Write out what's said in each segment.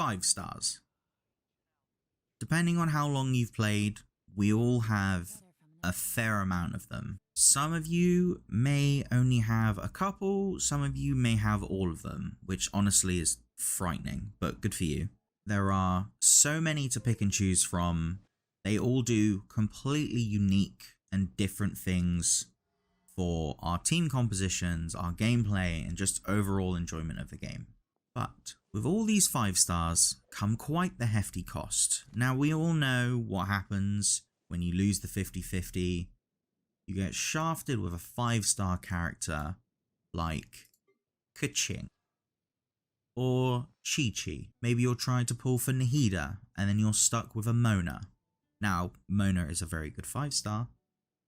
5 stars. Depending on how long you've played, we all have a fair amount of them. Some of you may only have a couple, some of you may have all of them, which honestly is frightening, but good for you. There are so many to pick and choose from. They all do completely unique and different things for our team compositions, our gameplay, and just overall enjoyment of the game. But with all these 5 stars come quite the hefty cost. Now we all know what happens when you lose the 50-50. You get shafted with a 5-star character like Kaching or Chi-Chi. Maybe you're trying to pull for Nahida and then you're stuck with a Mona. Now, Mona is a very good 5-star,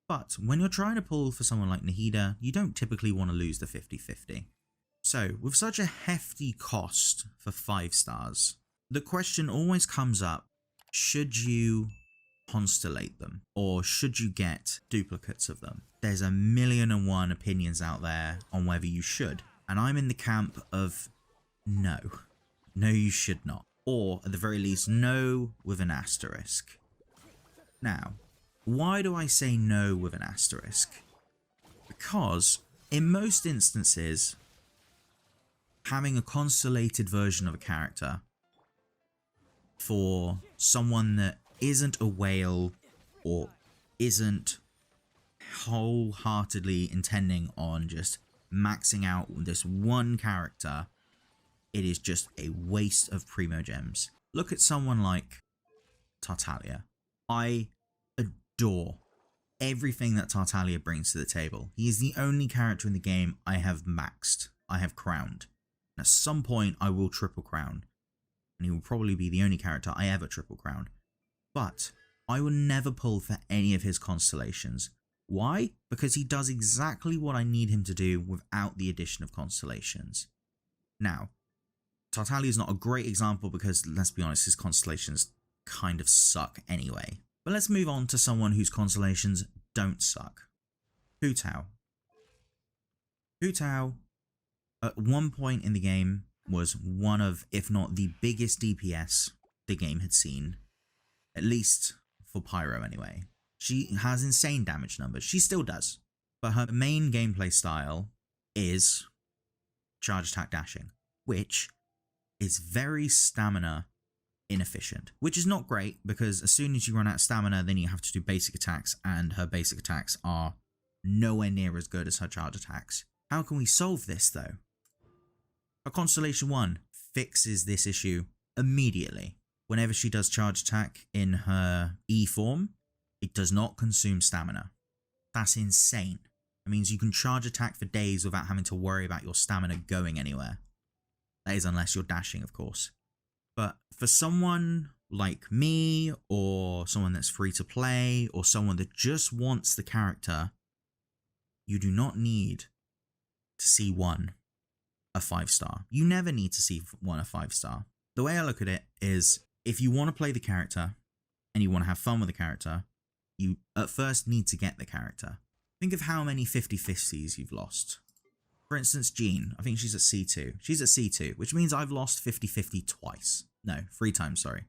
but when you're trying to pull for someone like Nahida, you don't typically want to lose the 50-50. So, with such a hefty cost for 5 stars, the question always comes up, should you constellate them, or should you get duplicates of them? There's a million and one opinions out there on whether you should, and I'm in the camp of no. No, you should not. Or, at the very least, no with an asterisk. Now, why do I say no with an asterisk? Because, in most instances, having a constellated version of a character for someone that isn't a whale or isn't wholeheartedly intending on just maxing out this one character, it is just a waste of primo gems. Look at someone like Tartaglia. I adore everything that Tartaglia brings to the table. He is the only character in the game I have maxed, I have crowned. And at some point I will triple crown, and he will probably be the only character I ever triple crown. But I will never pull for any of his constellations. Why? Because he does exactly what I need him to do without the addition of constellations. Now, Tartaglia is not a great example because, let's be honest, his constellations kind of suck anyway. But let's move on to someone whose constellations don't suck. Hu Tao. Hu Tao, at one point in the game, was one of, if not the biggest DPS the game had seen. At least for Pyro anyway. She has insane damage numbers. She still does. But her main gameplay style is charge attack dashing, which is very stamina inefficient, which is not great because as soon as you run out of stamina, then you have to do basic attacks, and her basic attacks are nowhere near as good as her charge attacks. How can we solve this though? Her Constellation 1 fixes this issue immediately. Whenever she does charge attack in her E form, it does not consume stamina. That's insane. It means you can charge attack for days without having to worry about your stamina going anywhere. That is unless you're dashing, of course. But for someone like me, or someone that's free to play, or someone that just wants the character, you do not need to see one a 5-star. You never need to see one a 5-star. The way I look at it is, if you want to play the character, and you want to have fun with the character, you at first need to get the character. Think of how many 50-50s you've lost. For instance, Jean, I think she's at C2. She's at C2, which means I've lost 50-50 twice. No, 3 times, sorry.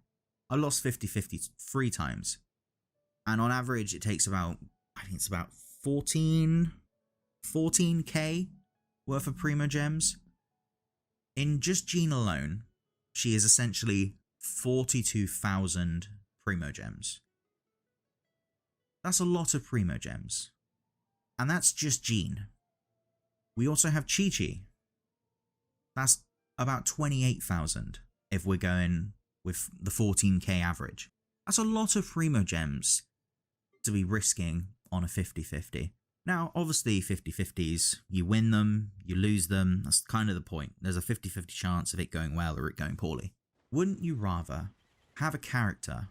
I lost 50-50 3 times. And on average, it takes about, I think it's about 14k worth of primo gems. In just Jean alone, she is essentially 42,000 primo gems. That's a lot of primo gems. And that's just Jean. We also have Chi-Chi. That's about 28,000 if we're going with the 14k average. That's a lot of primo gems to be risking on a 50-50. Now, obviously 50-50s, you win them, you lose them, that's kind of the point. There's a 50-50 chance of it going well or it going poorly. Wouldn't you rather have a character,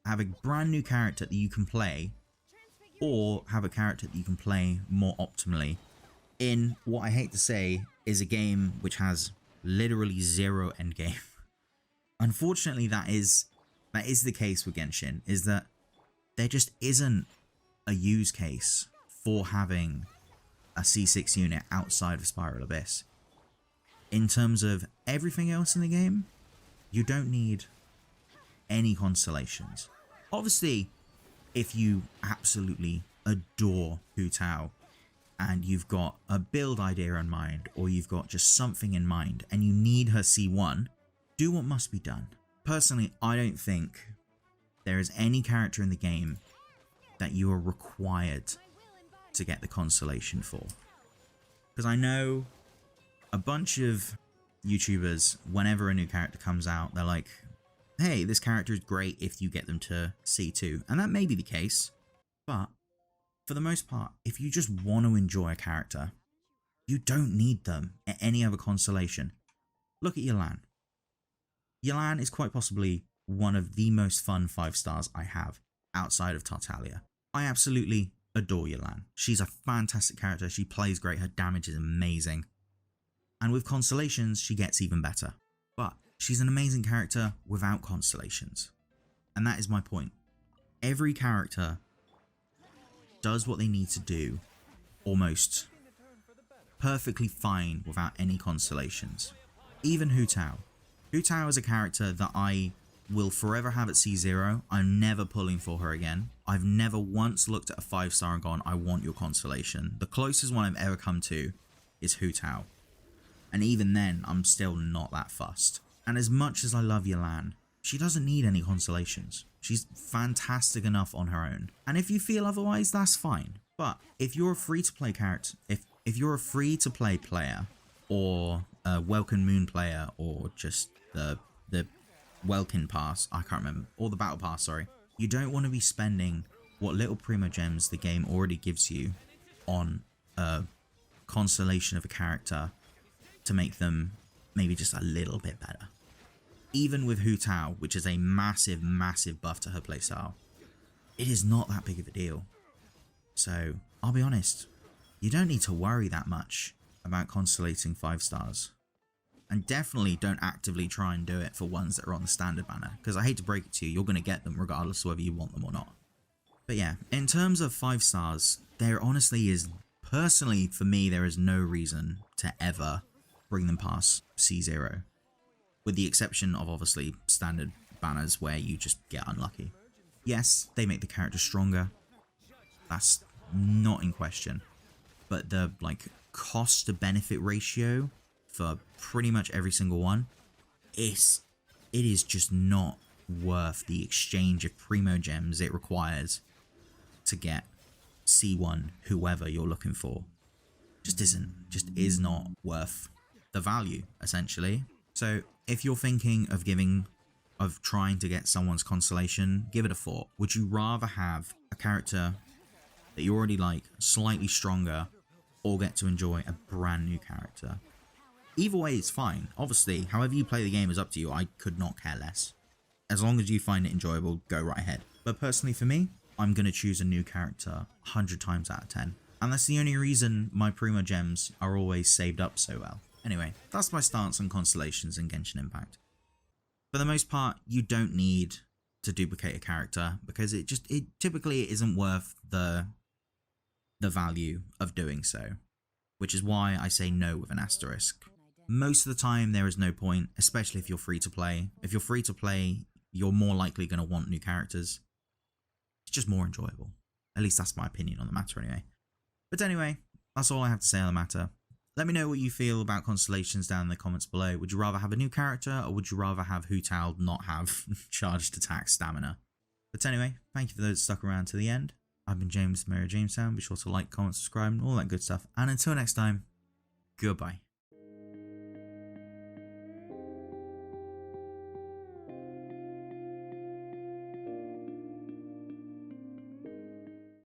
have a brand new character that you can play, or have a character that you can play more optimally in what I hate to say is a game which has literally zero endgame? Unfortunately, that is the case with Genshin, is that there just isn't a use case for having a C6 unit outside of Spiral Abyss. In terms of everything else in the game, You don't need any constellations. Obviously, if you absolutely adore Hu Tao and you've got a build idea in mind, or you've got just something in mind and you need her C1, do what must be done. Personally, I don't think there is any character in the game that you are required to get the constellation for. Because I know a bunch of YouTubers, whenever a new character comes out, they're like, hey, this character is great if you get them to C2. And that may be the case, but for the most part, if you just want to enjoy a character, you don't need them at any other constellation. Look at Yelan. Yelan is quite possibly one of the most fun 5 stars I have outside of Tartaglia. I absolutely adore Yelan. She's a fantastic character, she plays great, her damage is amazing. And with constellations, she gets even better. But she's an amazing character without constellations. And that is my point. Every character does what they need to do almost perfectly fine without any constellations. Even Hu Tao. Hu Tao is a character that I will forever have at C0. I'm never pulling for her again. I've never once looked at a 5-star and gone, I want your constellation. The closest one I've ever come to is Hu Tao. And even then, I'm still not that fussed. And as much as I love Yelan, she doesn't need any constellations. She's fantastic enough on her own. And if you feel otherwise, that's fine. But if you're a free-to-play character, if you're a free-to-play player, or a Welkin Moon player, or just the Welkin Pass, I can't remember, or the Battle Pass, sorry, you don't want to be spending what little Primo Gems the game already gives you on a constellation of a character to make them maybe just a little bit better. Even with Hu Tao, which is a massive, massive buff to her playstyle, it is not that big of a deal. So, I'll be honest, you don't need to worry that much about constellating 5 stars. And definitely don't actively try and do it for ones that are on the standard banner, because I hate to break it to you, you're going to get them regardless of whether you want them or not. But yeah, in terms of 5 stars, there honestly is, personally for me, there is no reason to ever bring them past C0. With the exception of obviously standard banners where you just get unlucky. Yes, they make the character stronger. That's not in question. But the cost to benefit ratio for pretty much every single one it is just not worth the exchange of Primo Gems it requires to get C1 whoever you're looking for. Just is not worth the value, essentially. So if you're thinking of trying to get someone's constellation, give it a thought. Would you rather have a character that you already like, slightly stronger, or get to enjoy a brand new character? Either way is fine. Obviously, however you play the game is up to you. I could not care less. As long as you find it enjoyable, go right ahead. But personally for me, I'm going to choose a new character 100 times out of 10. And that's the only reason my Primo Gems are always saved up so well. Anyway, that's my stance on Constellations in Genshin Impact. For the most part, you don't need to duplicate a character because it typically isn't worth the value of doing so, which is why I say no with an asterisk. Most of the time there is no point, especially if you're free to play. If you're free to play, you're more likely going to want new characters. It's just more enjoyable. At least that's my opinion on the matter anyway. But anyway, that's all I have to say on the matter. Let me know what you feel about Constellations down in the comments below. Would you rather have a new character, or would you rather have Hu Tao not have charged attack stamina? But anyway, thank you for those stuck around to the end. I've been James, Mayor Jamestown. Be sure to like, comment, subscribe, and all that good stuff. And until next time, goodbye.